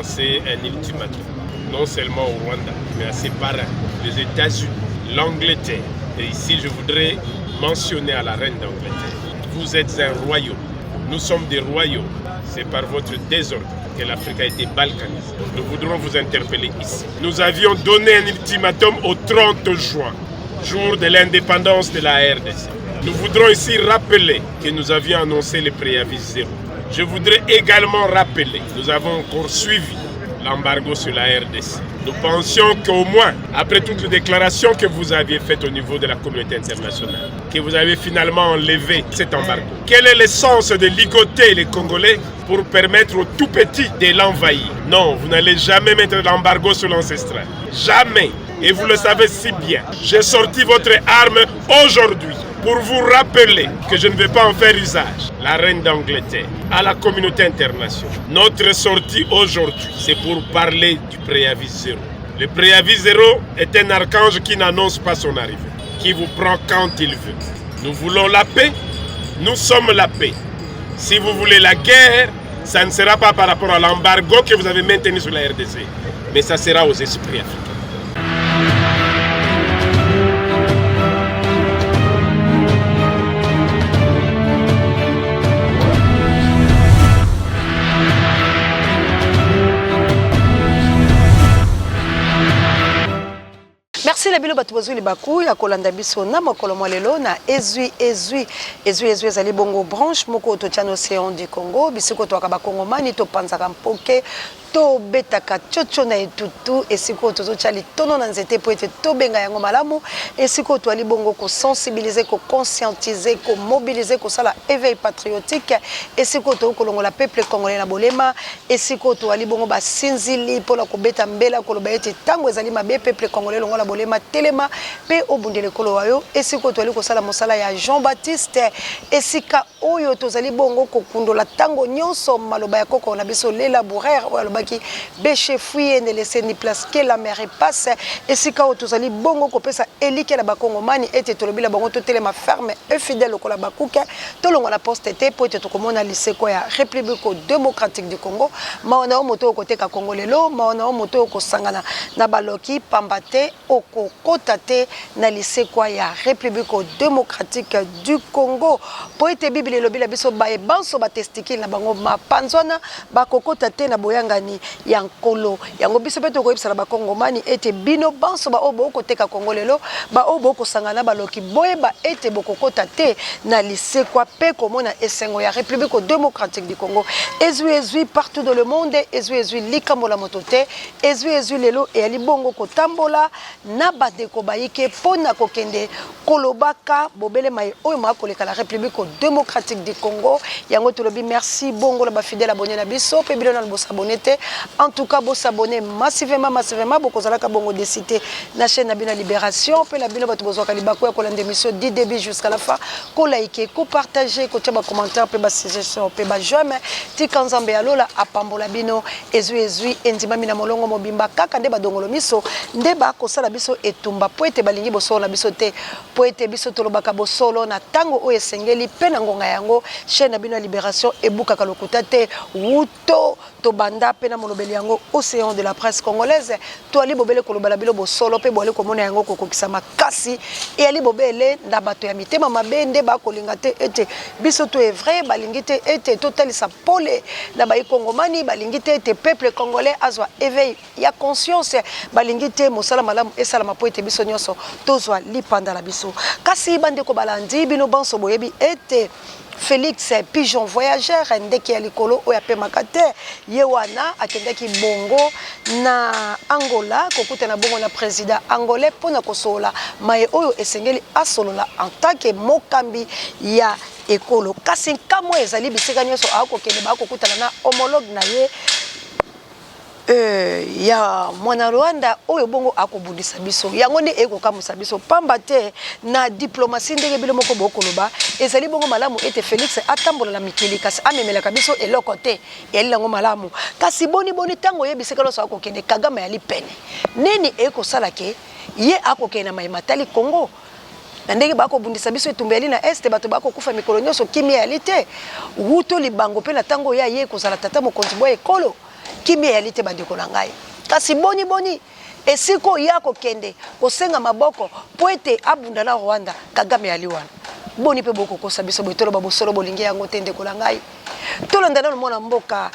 lancé un ultimatum, non seulement au Rwanda, mais à ses parrains, les États-Unis, l'Angleterre. Et ici, je voudrais mentionner à la reine d'Angleterre, vous êtes un royaume, nous sommes des royaumes. C'est par votre désordre que l'Afrique a été balkanisée. Nous voudrons vous interpeller ici. Nous avions donné un ultimatum au 30 juin, jour de l'indépendance de la RDC. Nous voudrons ici rappeler que nous avions annoncé le préavis zéro. Je voudrais également rappeler, nous avons encore suivi l'embargo sur la RDC. Nous pensions qu'au moins, après toutes les déclarations que vous aviez faites au niveau de la communauté internationale, que vous avez finalement enlevé cet embargo. Quel est le sens de ligoter les Congolais pour permettre aux tout petits de l'envahir? Non, vous n'allez jamais mettre l'embargo sur l'ancestral. Jamais. Et vous le savez si bien. J'ai sorti votre arme aujourd'hui pour vous rappeler que je ne vais pas en faire usage. La reine d'Angleterre, à la communauté internationale. Notre sortie aujourd'hui, c'est pour parler du préavis zéro. Le préavis zéro est un archange qui n'annonce pas son arrivée, qui vous prend quand il veut. Nous voulons la paix, nous sommes la paix. Si vous voulez la guerre, ça ne sera pas par rapport à l'embargo que vous avez maintenu sur la RDC, mais ça sera aux esprits africains. Merci la bilo batu bazuli baku ya kolanda biso na mokolo molelo na ezui ezali bongo branche moko to tiano océan du Congo bisiko to akaba kongomani to panzaka mpoke to betaka chocho na etutu esiko to chali tono na nzete po ete to benga yango malamu esiko to ali bongo ko sensibiliser ko conscientiser ko mobiliser ko sala éveil patriotique esiko to kolongola peuple congolais na bolema esiko to ali bongo ba sinzili po la ko beta mbela ko loba ete tango ezali mabe peuple congolais longola bolema telema pe obundele kolo wayo esiko to ali ko sala mosala ya Jean-Baptiste esika oyo to zali bongo ko kundola tango nyonso maloba ya koko na biso lela bourrère qui béché fouillé ne laisser ni place que la mer passe et si quand tous ali bongo ko pesa elike la bakongo mani était tolobi la bongo to telema ferme et fidèle ko la bakuka to longo la poste té po te to komona lycée ko ya République démocratique du Congo maona o moto côté ka Congo lelo maona o moto ko sangana na baloki pambate oko kotate na lycée ko ya République démocratique du Congo po ete bible lobi la biso ba e banso ba testikile na bango ma panzona ba kokotate na boyanga yankolo yango biso peto ko yebisala bakongomani ete bino banso ba obo ko teka Congo lelo ba obo ko sangana baloki boyeba ete bokokota te na lycée kwa pe komona esengo ya République démocratique du Congo ezui partout dans le monde ezui likambola motote ezui lelo e ali bongo ko tambola na badeko bayike pona kokende kolobaka bobele mai oyo makoleka la République démocratique du Congo yango tolobi merci bongo la ba fidèle abonné na biso pe bilona bo s'abonner. En tout cas, vous s'abonnez massivement, vous allez bongo décider la chaîne Nabina Libération, puis la Bino Batubozo Kalibako, à la démission du début jusqu'à la fin, qu'on like, qu'on partage, qu'on tient commentaire, puis bas suggestion, puis bas jamais, tikanzambe alola à Pambola Bino, ezui, enzima mina molongo mobimba, kaka ndeba dongolo miso, ndeba kosala biso etumba, poete balingi boso na biso te, poete biso tolobaka bosolo na tango o esengeli, penangonga yango, chaîne Nabina Libération, ebuka kalokuta te, wuto, tobanda pena molobeli yango océan de la presse congolaise to ali bobele kolobala bilo bosolo pe boale komona yango kokokisa makasi e ali bobele na bato ya mitema mabende ba kolinga te ete biso to est vrai balingi te ete total sa pole na ba kongomani balingi te ete peuple congolais azwa éveil ya conscience balingi te mosala malamu esala mapo ete biso nyonso tozwa lipanda la biso kasi bande ko balandi bino banso boyebi ete Félix Pigeon voyageur ndeki ya likolo oya pe makate yewana akendaki bongo na Angola kokuta na bongo na président angolais pona kosola maye oyo esengeli asolola en tant que mokambi ya ekolo kasi kamo ezali bisika nyonso akokende ba kokutana na homologue na ye ya mwana Rwanda oyo bongo akobundisa biso yango ne ekokamusa biso pamba te na diplomatie ndenge bilo moko bokoloba ezali bongo malamu ete Félix atambola na mikili kasi amemelaka biso eloko te yali nango malamu kasi boni tango yebiseka loso akokende Kagame yali pene nini ekosala ke ye akokende na Matali Congo na ndenge bako bundisa biso etumbeli na este bato bako kufa mikolo nyonso kimia yali te wuto libango pe na tango ya ye kozala tata mokonzi boye ekolo kimi yalite bandeko na ngai kasi boni boni esiko yako kende kosenga maboko po ete abunda na Rwanda Kagame aliwana boni pe boko kosa biso botolo babosolo bolingi yango tende ko na ngai tolanda na mona mboka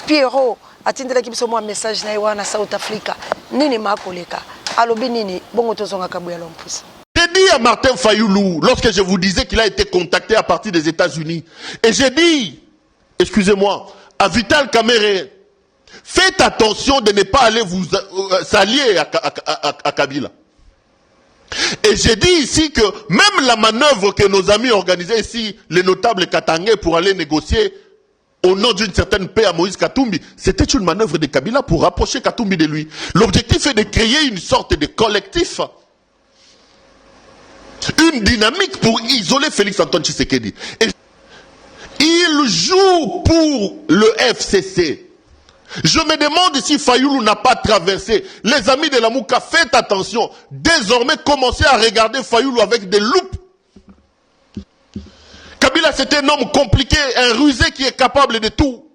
Pierrot atindela kibiso mo message na iwana South Africa nini makoleka alobi nini bongo tozonga kabuya lompusa. J'ai dit à Martin Fayoulou lorsque je vous disais qu'il a été contacté à partir des États-Unis et j'ai dit excusez-moi à Vital Kamerhe, faites attention de ne pas aller vous s'allier à Kabila. Et j'ai dit ici que même la manœuvre que nos amis organisaient ici, les notables katangais pour aller négocier au nom d'une certaine paix à Moïse Katumbi, c'était une manœuvre de Kabila pour rapprocher Katumbi de lui. L'objectif est de créer une sorte de collectif, une dynamique pour isoler Félix Antoine Tshisekedi. Et il joue pour le FCC. Je me demande si Fayoulou n'a pas traversé. Les amis de la Mouka, faites attention. Désormais, commencez à regarder Fayoulou avec des loupes. Kabila, c'est un homme compliqué, un rusé qui est capable de tout.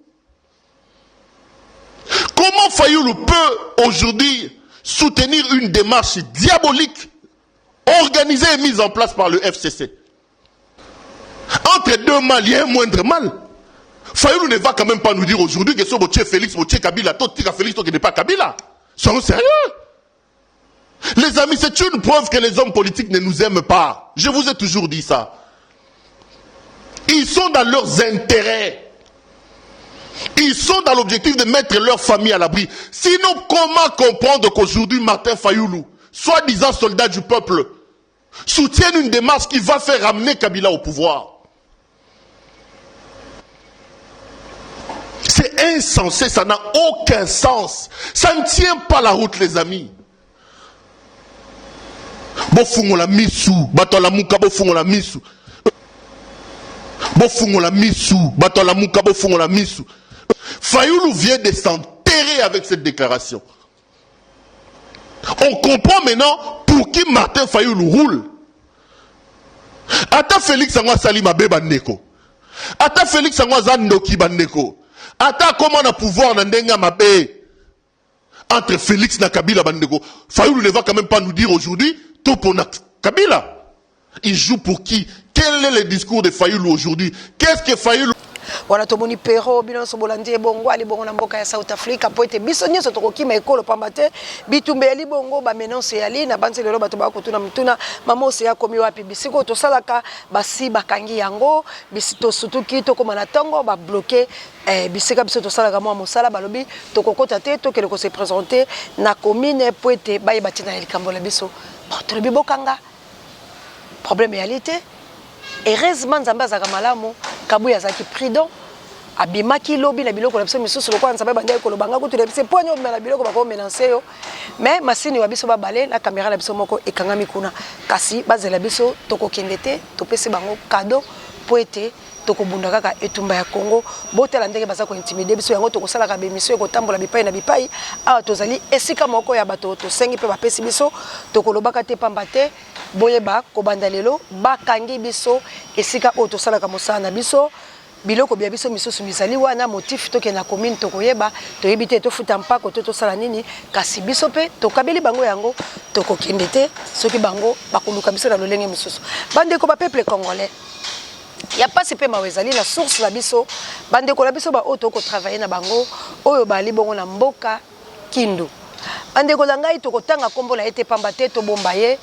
Comment Fayoulou peut aujourd'hui soutenir une démarche diabolique organisée et mise en place par le FCC? Entre deux mal, il y a un moindre mal. Fayoulou ne va quand même pas nous dire aujourd'hui que c'est Botier Félix, Botier Kabila, toi tu Félix, toi qui n'est pas Kabila. Soyons sérieux. Les amis, c'est une preuve que les hommes politiques ne nous aiment pas. Je vous ai toujours dit ça. Ils sont dans leurs intérêts. Ils sont dans l'objectif de mettre leur famille à l'abri. Sinon, comment comprendre qu'aujourd'hui Martin Fayoulou, soi-disant soldat du peuple, soutienne une démarche qui va faire ramener Kabila au pouvoir? C'est insensé, ça n'a aucun sens. Ça ne tient pas la route, les amis. Bofungola misu, batola muka bofungola misu. Bofungola misu, batola muka bofungola misu. Fayoulou vient de s'enterrer avec cette déclaration. On comprend maintenant pour qui Martin Fayoulou roule. Ata Félix Angwa Salima Beba Neko. Ata Félix Angwa Zandoki Bandeko. Ata comment on a pouvoir n'endenga mabé entre Félix et Kabila Bandeko. Fayoulou ne va quand même pas nous dire aujourd'hui tout pour Kabila. Il joue pour qui? Quel est le discours de Fayoulou aujourd'hui? Qu'est-ce que Fayoulou? Wana tomoni Pero bino so bolandi bongo ali bongo na mboka ya South Africa po ete biso nyeso tokokima ekolo pambate bitumbe ali bongo ba menonce ali na banze lelo bato ba kotuna mtuna mamose ya komi wapi bisiko to salaka basi bakangi yango bisito sutuki to koma na tongo ba bloquer bisika biso to salaka mo mosala balobi to kokota te to kele ko se présenter na commune po ete baye batina likambo la biso to lobi bokanga problème réalité. Heureusement Nzambe azaka malamu kabuya azaki prudent abimaki lobi na biloko na biso misusu lokwa Nzambe bandeko kolobanga kutu lebise ponyo na biloko bako menacer yo mais masini wa biso ba balé la caméra na biso moko ekangami kuna kasi bazela biso tokokende te topesi bango cadeau po ete tokobunda kaka etumba ya Congo botela ndenge baza ko intimider biso yango tokosala ka bemission ekotambola bipai na bipai awa tozali esika moko ya bato tosengi pe bapesi biso tokolobaka te pamba te boyeba kobanda lelo bakangi biso esika oyo tosalaka mosala na biso biloko bia biso misusu misali wana motif toke na commune tokoyeba toyebi te tofuta mpako to tosala nini kasi biso pe tokabeli bango yango tokokende te soki bango bakoluka biso na lolenge misusu bandeko ba peuple congolais ya pasi pe mawezali na source la biso bandeko la biso ba oto ko travailler na bango oyo bali bongo na mboka Kindu bandeko la ngai to kotanga kombo na ete pamba te to bomba ye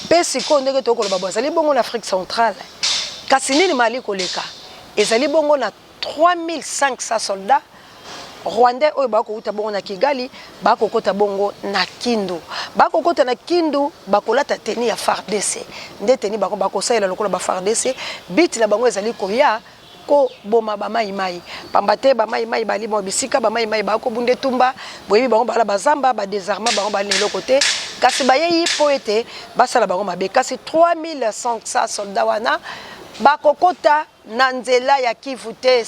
pe siko ndenge to ko loba bazali bongo na Afrique centrale kasi nini mali koleka ezali bongo na 3500 soldats Rwandais oyo bako uta bongo na Kigali bako kota bongo na Kindu bako kota na Kindu bakolata teni ya FARDC nde teni bako saela lokola ba FARDC bit na bango ezali koya ko boma ba mai pambate ba mai bali mo bisika ba mai bako bunde tumba boyebi bango bala bazamba ba désarmement bango bali le côté kasi bayeyi poete basala bango mabe kasi 3500 soldats wana bakokota na nzela ya Kivu te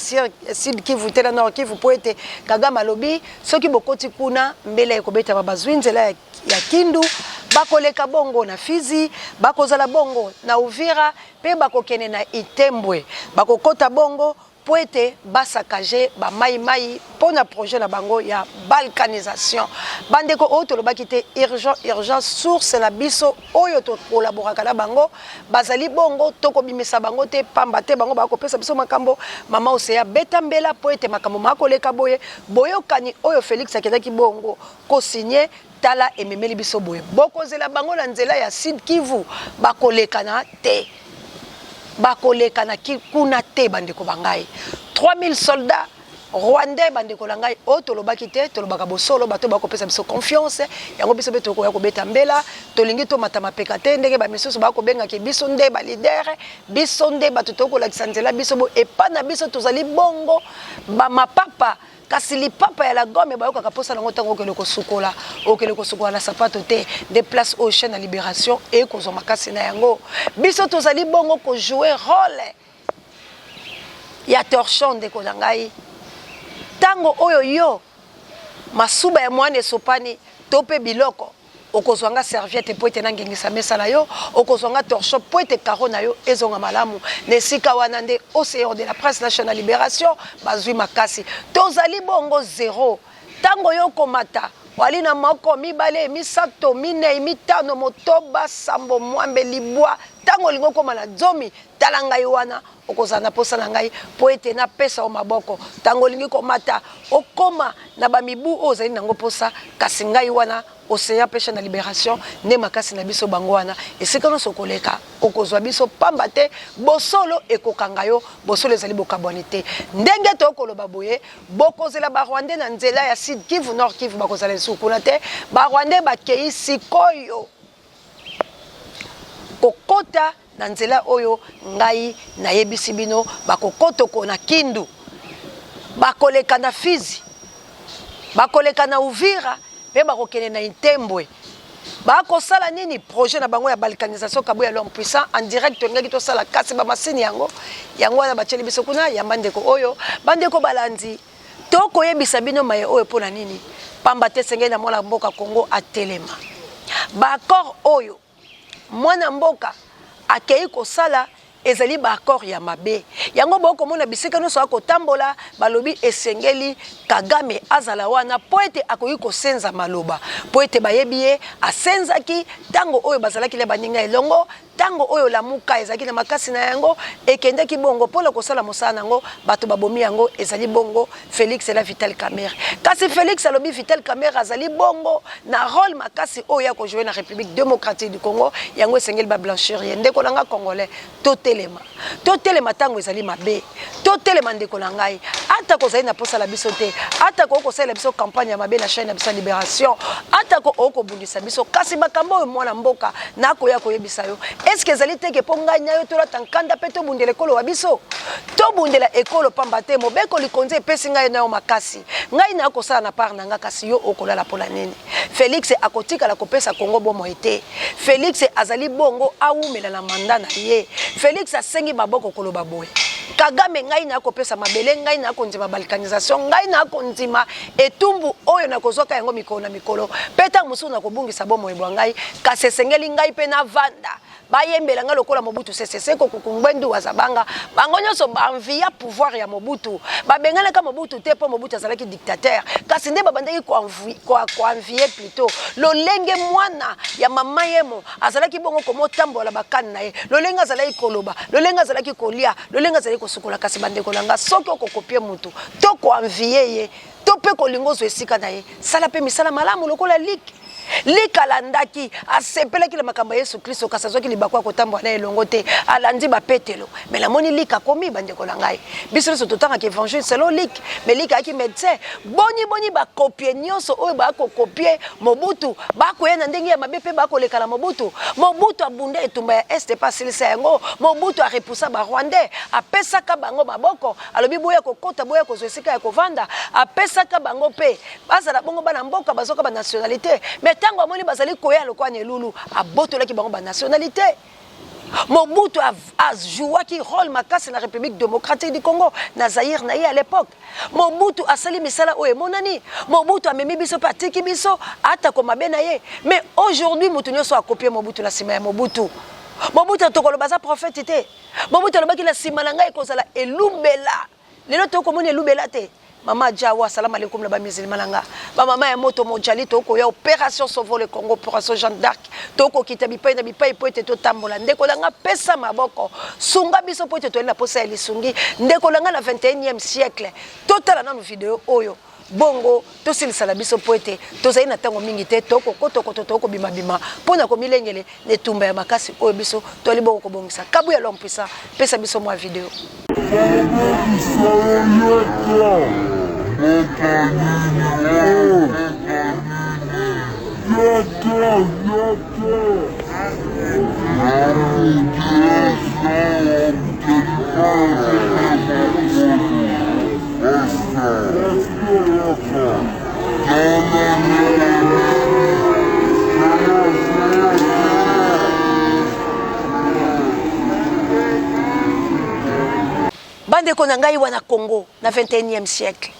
Sud Kivu te na Nord Kivu poete Kagame alobi soki bokoti kuna mbele ekobeta babazwi nzela ya Kindu bakoleka bongo na Fizi bakozala bongo na Uvira pe bakokene na Itembwe bakokota bongo poete basakaje ba mai mai pona projet na bango ya balkanisation bandeko oyo tolobaki te urgent source na biso oyo to collaboraka na bango bazali bongo tokobimisa bango te pamba te bango bakopesa biso makambo mama Oseya betambela poete makambo makoleka boye boyokani oyo Félix akedaki bongo ko signer tala ememeli biso boye bokozela bango na nzela ya Sud Kivu bakolekana te bakolekana kuna te bandeko bangai 3000 soldats rwandais bandeko langai o tolobaki te tolobaka bosolo bato bakopesa biso confiance yango biso beto ko ya kobeta mbela tolingi to matama peka te ndenge ba misusu bakobenga ke biso nde ba leader biso nde bato tokolakisa nzela biso bo epana biso tozali bongo ba mapapa kasi lipapa ya la gomme bayokaka posa nango ntango okele kosukola na sapato te de place au chaîne à libération et kozwa makasi na yango biso tozali bongo kojouer rôle ya torchon ndeko na ngai ntango oyo yo masuba ya mwana esopani to mpe biloko okozwanga serviette po ete nangengisa mesa na yo okozwanga torchon po ete karo na yo ezonga malamu na esika wana nde océan de la presse nationale libération bazwi makasi tozali bongo zero ntango yo komata wali na moko mibale misato minei mitano motoba sambo mwambe libwa ntango olingi okoma na zomi tala ngai wana okozala na posa na ngai po ete napesa o maboko ntango olingi komata okoma na bamibu oyo ozali nango posa kasi ngai wana Océan pêche na libération ne makasi na biso bango wana esika nyonso koleka okozwa biso pamba te bosolo ekokanga yo bosolo ezali bokabwani te ndenge tokoloba boye bokozela barwandais na nzela ya Sud Kivu Nord Kivu bakozala lisusu kuna te barwandais bakei sikoyo kokota na nzela oyo ngai nayebisi bino bakokotoko na Kindu bakoleka na Fizi bakoleka na Uvira pe bakokene na Intembwe bakosala nini projet na bango ya balkanisation kabuya l'homme puissant en direct ngaki to sala kasi ba masini yango wana bacheli biso kuna ya bandeko oyo bandeko balandi toko yebisa bino maye oyo pona nini pamba te sengeli na mwana mboka Congo atelema ba accord oyo mwana mboka akei kosala ezali ba accord ya mabe yango boko mona bisika no so akotambola balobi esengeli Kagame azala wana po ete akoyi kosenza maloba po ete bayebiye asenzaki tango oyo bazalaki le baninga elongo tango oyo lamuka ezaki na makasi na yango ekendeki bongo pola kosala mosala nango bato babomi yango ezali bongo Félix la Vital Kamerhe kasi Félix alobi Vital Kamerhe azali bongo na rôle makasi oyo ya ko jouer na République démocratique du Congo yango esengeli ba blanchir ndeko nanga congolais totelema tango ezali mabe totelema ndeko na ngai ata kozali na posa la biso te ata ko kosala biso campagne ya mabe na chaîne ya biso libération ata ko okobundisa biso kasi makambo oyo mwana mboka na koya koyebisa yo est-ce que ezali te ke po ngai na yo tolata nkanda mpe tobundela ekolo wa biso tobundela ekolo pamba te mobeko likonzi epesi ngai na yo makasi ngai na kosala na part na nga kasi yo okolala pola nini Félix akotikala kopesa Congo bomo ete Félix azali bongo awumela na manda na ye Félix asengi maboko koloba boye Kagame ngai na kopesa mabele ngai na konzima balkanisation ngai na konzima etumbu oyo na kozoka yango mikolo na mikolo peta musu na kobungisa bomo ebwa ngai kasi esengeli ngai pe na vanda bayembela nga lokola Mobutu sese ko kungwendu wazabanga bango nyonso banvia pouvoir ya Mobutu babengana ka Mobutu te po Mobutu azalaki dictateur kasi nde babandaki ko envier plutôt lolenge mwana ya mama yemo azalaki bongo komotambola bakani na ye lolenga azalaki koloba lolenga azalaki kolia lolenga azalaki kosukola kasi bandeko langa soki okokopie mutu to ko envier ye to pe kolingozo esika na ye sala pe misala malamu lokola likalandaki asepelaki le makambo ya Yesu Kristo kasazwaki libakwa kotambwa na elongo te alandi bapetelo mais la moni lika komi bandeko la ngai biso so totanga ke évangile selon lik mais lika aki médecin boni ba copier nyonso oyo ba ko copier Mobutu ba ko yena ndenge ya mabe pe ba ko lekala Mobutu abunda etumba ya este pasilisa yango Mobutu a repousser ba Rwandais apesaka bango maboko alobi boya kokota boya kozwesika ya kovanda apesaka bango pe bazala bongo bana mboka bazoka ba nationalité mais tango amoni bazali koya lokwane lulu abotolaki bango ba nationalité Mobutu a joué qui rôle makasi na République démocratique du Congo na Zaïre na à l'époque Mobutu a sali misala oye monani Mobutu a memi biso patiki biso ata ko mabe na ye mais aujourd'hui mutu nyoso a copier Mobutu na sima ya Mobutu tokolo baza prophète te Mobutu alobaki la sima na ngai kozala elumbela lelo to komoni elubela te Maman Djawa, salam alaikum la musulman langa. Ba maman ya moto mojali toko ya opération Sauver le Congo, opération Jeanne d'Arc. Toko kitabipai na bipai poete to tambola. Ndeko langa pesa maboko. Sunga biso poete to la posa eli sungi. Ndeko langa na 21e siècle. Totala na vidéo oyo. Bongo to silisala biso poete to zai na tango mingi te toko toko bima bima pona ko milengele ne tumba ya makasi oyo biso to libongo ko bongisa kabu ya lompisa pesa biso mwa vidéo. Bande konangai wana Congo na 21e siècle.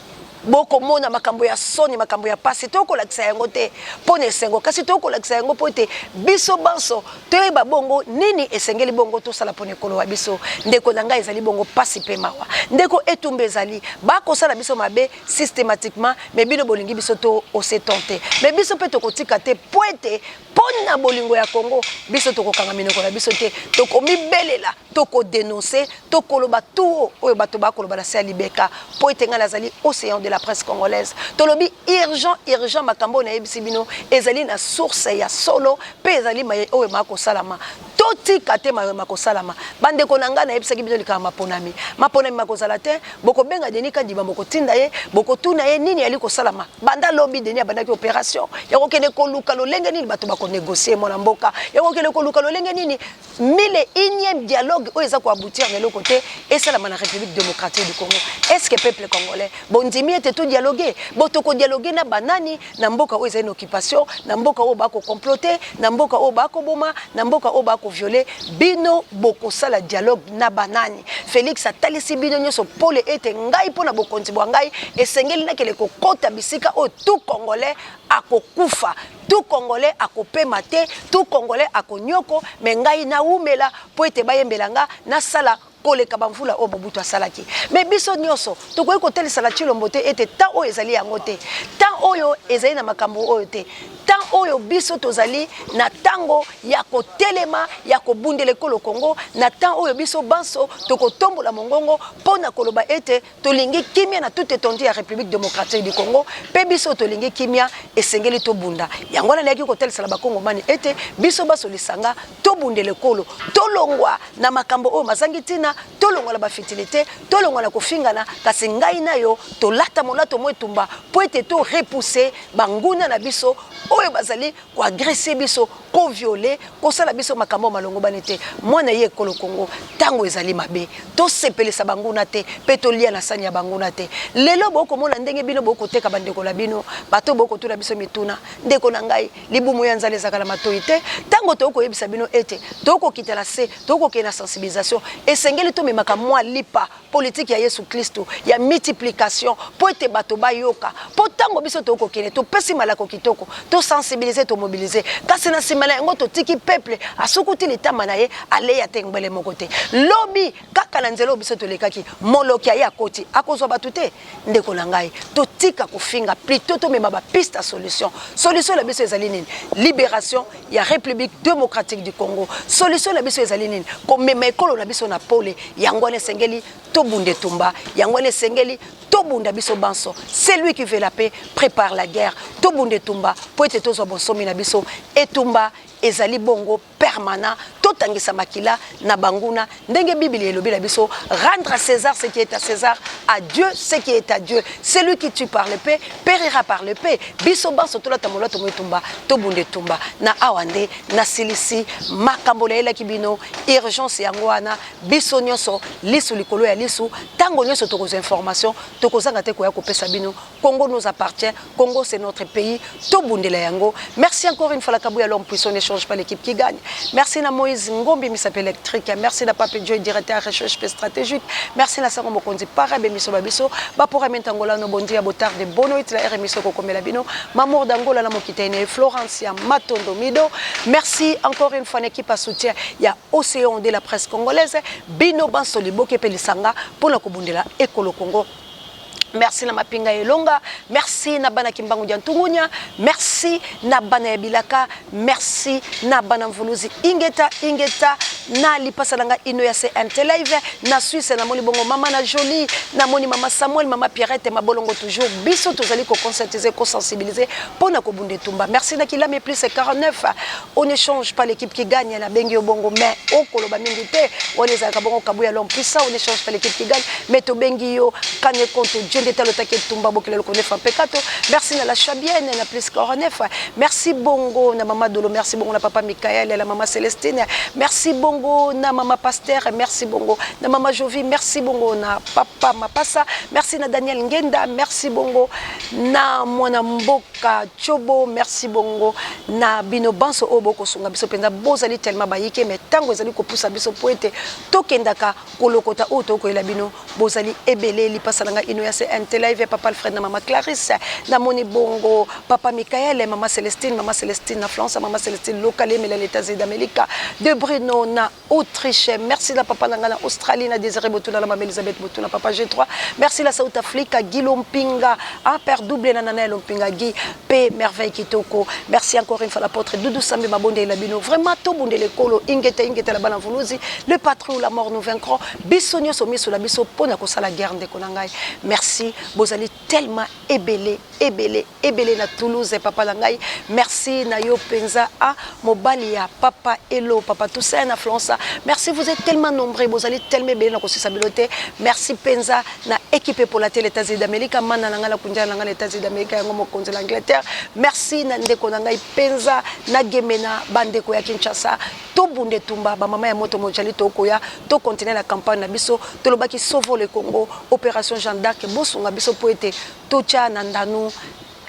Boko mona makambo ya soni makambo ya pasi toko lakisa yango te pone sengo kasi toko lakisa yango pote biso banso toyeba bongo nini esengeli bongo to sala pone kolo wa biso ndeko nanga ezali bongo pasi pe mawa ndeko etumbe ezali bako sala biso mabe systématiquement mais bino bolingi biso to ose tenter mais biso pe toko tika te poete pona bolingo ya Congo biso toko kanga minoko na biso te toko mibelela toko dénoncer toko loba tout oyo bato bakolo bala sa libeka poete ngala zali océan de la presse congolaise. Tolobi urgent makambo na yebisi bino ezali na source ya solo pe ezali oyo mako salama. Toti kate mako salama. Bande konanga na yebisa bino likama maponami. Maponami mako salate boko benga deni kandiba boko tinda ye boko tuna ye nini ali ko salama. Banda lobby deni banda ki opération. Yako kene ko luka lo lenge nini bato bako négocier mona mboka. Yako kene ko luka lo lenge nini 1001e dialogue oyo eza ko aboutir na lo côté et c'est la République démocratique du Congo. Est-ce que peuple congolais bondimi ete tout dialoguer botoko dialoguer na banani na mboka oyo eza une occupation na mboka oyo bako comploter na mboka oyo bako boma na mboka oyo bako violer bino boko sala dialogue na banani Félix atalisi bino nyoso pole ete ngai pona bokonzi bwa ngai esengeli na kele kokota bisika oyo tout congolais akokufa tout congolais akopema te tout congolais akonyoko me ngai na umela po ete bayembelanga na sala koleka bamvula o bobutu asalaki mais biso nyoso tokoyi kotelisa chilombo te ete ta oyo ezali yango te ta oyo ezali na makambo oyo te ta oyo biso tozali na tango ya kotelema ya kobundela ekolo Congo na ta oyo biso banso tokotombola mongongo pona koloba ete tolingi kimia na toute étendue ya République démocratique du Congo pe biso tolingi kimia esengeli tobunda yango na leki kotelisa la bakongomani ete biso baso lisanga tobundela ekolo tolongwa na makambo oyo mazangi tina tolongwa la bafitilité tolongwa na kofingana kasi ngai nayo tolata molato mwetumba po ete to repousser banguna na biso oyo bazali ko agresser biso ko violer ko sala biso makambo malongo banete mwana ye ekolo Congo tango ezali mabe to sepelesa banguna te pe to lia na sani ya banguna te lelo boko mona ndenge bino boko teka bandeko la bino bato boko tuna biso mituna ndeko na ngai libumu ya nzale zakala matoi te tango to ko yebisa bino ete to ko kitela se to ko kena sensibilisation esengeli to memaka mwa lipa politique ya Yesu Kristo ya multiplication po ete bato bayoka po tango biso to ko kene to pesi malako kitoko to sensibiliser to mobiliser kasi na simala yango to tiki peuple asukuti litama na ye ale ya tengbele moko te lobi kaka na nzelo biso to lekaki moloki ya koti akozwa batu te ndeko na ngai to tika kofinga plutôt to mema ba piste solution la biso ezali nini libération ya République démocratique du Congo solution la biso ezali nini ko mema ekolo na biso na pole yango ne sengeli to bunde tumba yango ne sengeli to bunda biso banso c'est lui qui veut la paix prépare la guerre to bunde tumba po ete tozo bonsomi na biso etumba ezali bongo permanent totangisa makila na banguna ndenge Bible elobi la biso rendre à César ce qui est à César à Dieu ce qui est à Dieu celui qui tue par le paix périra par le paix biso banso tolata molato mwetumba to bunde tumba na awande na silisi makambo la kibino urgence yango wana biso nyonso lisu likolo ya lisu tango nyonso tokoza information tokozanga te koya kopesa bino Congo nous appartient Congo c'est notre pays to bundela yango merci encore une fois la kabu ya l'homme puissant n'échange pas l'équipe qui gagne merci na Moïse Ngombi Misape électrique merci na Pape Joy directeur recherche stratégique merci na Sango Mokonzi Parabe émission babiso ba pouramentangola no bondi ya botar de bono itla émission ko komela bino mamour d'angola na mokitene Florencia Matondo Mido. Merci encore une fois l'équipe à soutien il y a Océan de la presse congolaise bino bansoli boke pelisanga pour la kobundela ekolo Congo. Merci na mapinga elonga, merci na bana kimbangu diantungunya, merci na bana bilaka, merci na bana mvuluzi ingeta na lipasa langa ino ya CNT live na Suisse na moni bongo mama na Jolie na moni mama Samuel mama Pierrette mabolongo toujours biso tozali ko conscientiser ko sensibiliser pona ko bunde tumba. Merci na Kilame plus 49. On n'échange pas l'équipe qui gagne la bengi bongo mais o koloba mingi te on les a kabongo kabuya l'homme puissant on n'échange pas l'équipe qui gagne mais to bengi yo kanye konto merci na la Chabienne na plus 49. Merci bongo na mama Dolo, merci bongo na papa Michael et la maman Célestine, merci bongo na mama Pasteur, merci bongo na mama Jovi, merci bongo na papa Mapasa, merci na Daniel Ngenda, merci bongo na mwana Mboka Chobo, merci bongo na bino banso oboko sunga biso penda bozali tellement bayike mais tango ezali ko poussa biso poete tokendaka kolokota oto ko ela bino bozali ebele lipasa nga ino ya CNT live papa Alfred na mama Clarisse na moni bongo papa Michael mama Célestine na France mama Célestine locale mais les États-Unis d'Amérique de Bruno na Autriche merci la papa na Australie na Désiré Botuna la mama Elisabeth Botuna papa G3 merci la South Africa Guy Lompinga un père double na nana Lompinga Guy P merveille kitoko merci encore une fois l'apôtre Doudou Sambe Mabonde la bino vraiment to bonde le kolo ingeta la bana vuluzi le patron la mort nous vaincrons bisonyo somi sur la biso pona ko sala guerre de konangai. Merci, vous allez tellement ébélé na Toulouse et papa Langai. Merci na yo penza a Mobalia, papa Elo, papa Toussaint na Flonsa. Merci, vous êtes tellement nombreux, vous allez tellement ébélé na kosisabiloté. Merci penza na équipé pour la télé États-Unis d'Amérique, mana nanga la kunja nanga les États-Unis d'Amérique, ngomo konze l'Angleterre. Merci na ndeko nangai penza na gemena bandeko ya Kinshasa. To bunde tumba ba mama ya moto mojali to koya to continuer la campagne na biso to lobaki sauvo le Congo opération Jeanne d'Arc bosunga biso poete tocha nandanu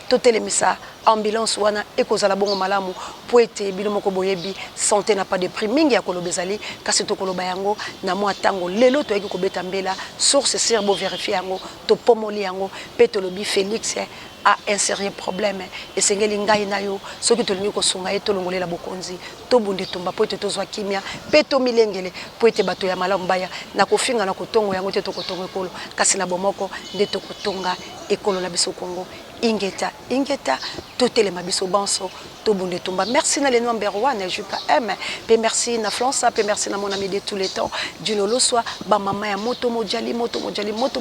totelemisa ambulance wana ekozala bongo malamu poete bilomoko boyebi santé na pas de prix mingi ya kolobezali kasi to koloba yango na mwa tango lelo to yeki kobeta mbela source serbo vérifier yango to pomoli yango petolobi Félix a insérer problème et sengeli ngai na yo soki tolingi kosunga ye tolongolela bokonzi to bunde tumba poete tozwa kimia peto milengele poete bato ya malamu baya na kofinga na kotongo yango te to kotongo ekolo kasi na bomoko nde to kotonga ekolo na biso Congo ingeta totele mabiso banso to bunde tumba. Merci na le number 1 Jupa M pe merci na France pe merci na mon ami de tous les temps Djinolo soit ba mama ya moto mojali moto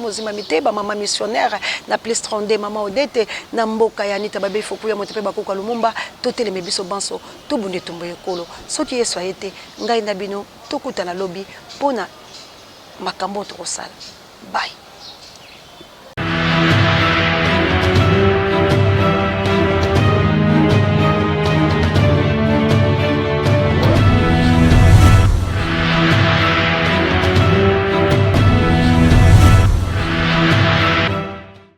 mozima mite ba mama missionnaire na plus 32 mama Odete na mboka ya nita babe fokuya motepe bakoka Lumumba totele mebiso banso to bunde tumba ekolo soki yeso ayete ngai na bino tokuta na lobby pona makambo to kosala bye.